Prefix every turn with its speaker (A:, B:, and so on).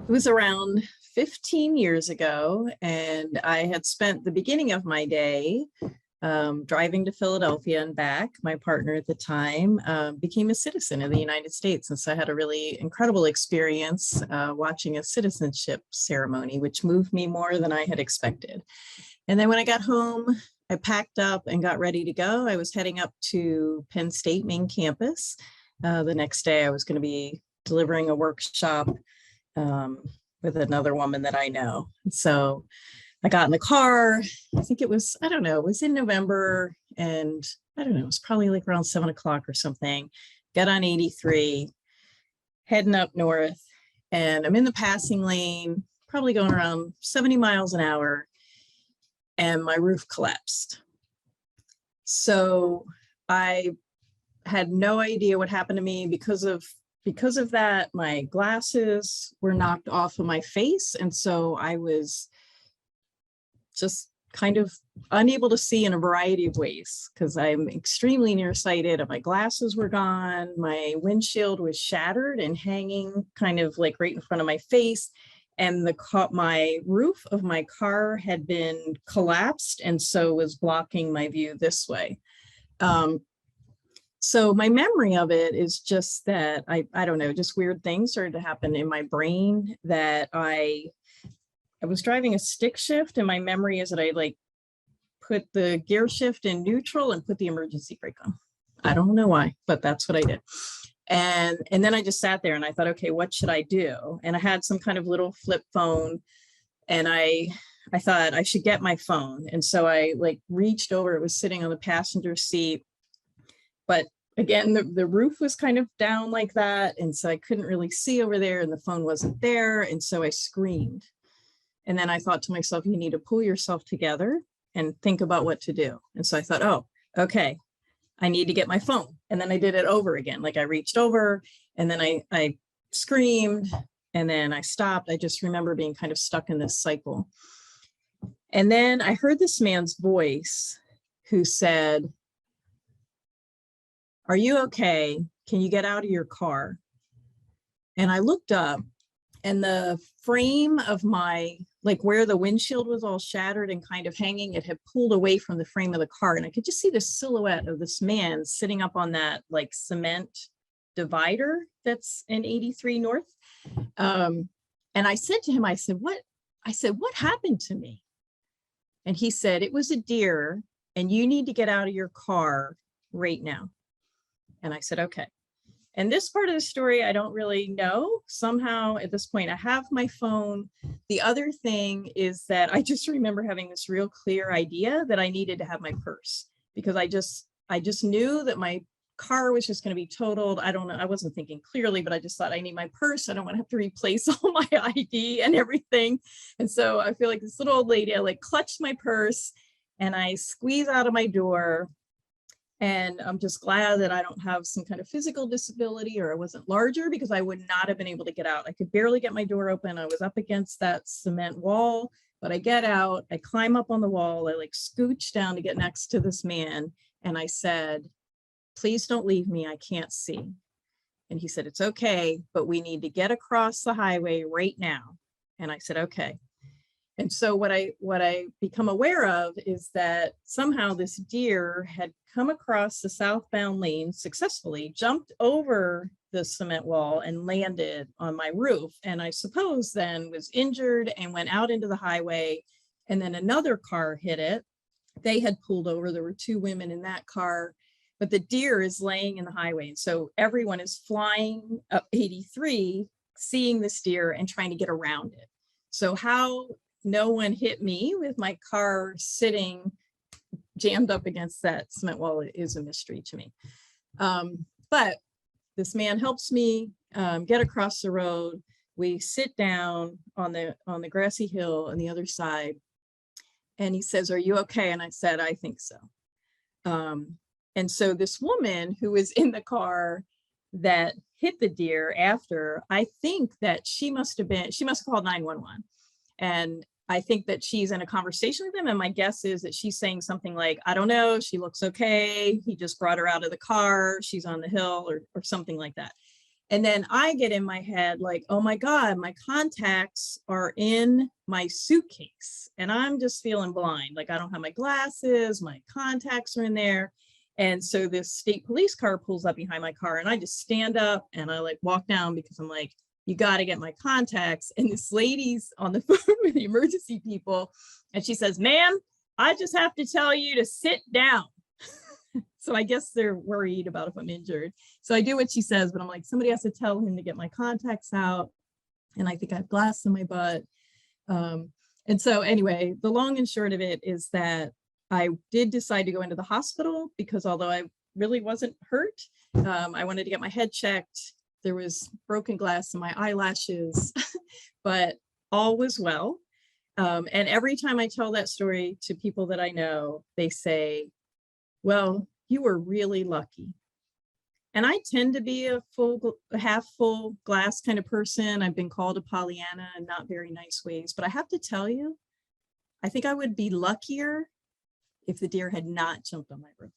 A: It was around 15 years ago, and I had spent the beginning of my day driving to Philadelphia and back. My partner at the time became a citizen of the United States. And so I had a really incredible experience watching a citizenship ceremony, which moved me more than I had expected. And then when I got home, I packed up and got ready to go. I was heading up to Penn State main campus. The next day, I was going to be delivering a workshop with another woman that I know. So I got in the car. I think it was, I don't know, it was in November, and I don't know, it was probably like around 7 o'clock or something. Got on 83, heading up north, and I'm in the passing lane, probably going around 70 miles an hour, and my roof collapsed. So I had no idea what happened to me. Because of that, my glasses were knocked off of my face. And so I was just kind of unable to see in a variety of ways because I'm extremely nearsighted and my glasses were gone. My windshield was shattered and hanging kind of like right in front of my face. And my roof of my car had been collapsed and so was blocking my view this way. So my memory of it is just that I don't know, just weird things started to happen in my brain, that I was driving a stick shift, and my memory is that I like put the gear shift in neutral and put the emergency brake on. I don't know why, but that's what I did. And then I just sat there and I thought, okay, what should I do? And I had some kind of little flip phone, and I thought I should get my phone. And so I like reached over, it was sitting on the passenger seat, but again, the roof was kind of down like that. And so I couldn't really see over there, and the phone wasn't there. And so I screamed. And then I thought to myself, you need to pull yourself together and think about what to do. And so I thought, oh, okay, I need to get my phone. And then I did it over again. Like I reached over and then I screamed and then I stopped. I just remember being kind of stuck in this cycle. And then I heard this man's voice who said, "Are you okay? Can you get out of your car?" And I looked up, and the frame of like where the windshield was all shattered and kind of hanging, it had pulled away from the frame of the car. And I could just see the silhouette of this man sitting up on that like cement divider that's in 83 North. And I said to him, I said, what happened to me? And he said, "It was a deer and you need to get out of your car right now." And I said, okay. And this part of the story, I don't really know. Somehow at this point, I have my phone. The other thing is that I just remember having this real clear idea that I needed to have my purse, because I just knew that my car was just going to be totaled. I don't know. I wasn't thinking clearly, but I just thought I need my purse. I don't want to have to replace all my ID and everything. And so I feel like this little old lady, I like clutched my purse and I squeeze out of my door. And I'm just glad that I don't have some kind of physical disability, or I wasn't larger, because I would not have been able to get out. I could barely get my door open. I was up against that cement wall, but I get out, I climb up on the wall, I like scooch down to get next to this man. And I said, "Please don't leave me, I can't see." And he said, "It's okay, but we need to get across the highway right now." And I said, okay. And so what I become aware of is that somehow this deer had come across the southbound lane successfully, jumped over the cement wall and landed on my roof. And I suppose then was injured and went out into the highway. And then another car hit it. They had pulled over. There were two women in that car, but the deer is laying in the highway. And so everyone is flying up 83, seeing this deer and trying to get around it. So how no one hit me with my car sitting jammed up against that cement wall is a mystery to me. But this man helps me get across the road. We sit down on the grassy hill on the other side. And he says, "Are you okay?" And I said, "I think so." And so this woman who was in the car that hit the deer after, I think that she must have called 911. And I think that she's in a conversation with him. And my guess is that she's saying something like, "I don't know, she looks okay. He just brought her out of the car. She's on the hill," or something like that. And then I get in my head like, oh my God, my contacts are in my suitcase. And I'm just feeling blind. Like I don't have my glasses, my contacts are in there. And so this state police car pulls up behind my car and I just stand up and I like walk down because I'm like, you got to get my contacts. And this lady's on the phone with the emergency people. And she says, ma'am, I just have to tell you to sit down. So I guess they're worried about if I'm injured. So I do what she says, but I'm like, somebody has to tell him to get my contacts out. And I think I have glass in my butt. And so anyway, the long and short of it is that I did decide to go into the hospital because although I really wasn't hurt, I wanted to get my head checked. There was broken glass in my eyelashes, but all was well. And every time I tell that story to people that I know, they say, well, you were really lucky. And I tend to be a half full glass kind of person. I've been called a Pollyanna in not very nice ways, but I have to tell you, I think I would be luckier if the deer had not jumped on my roof.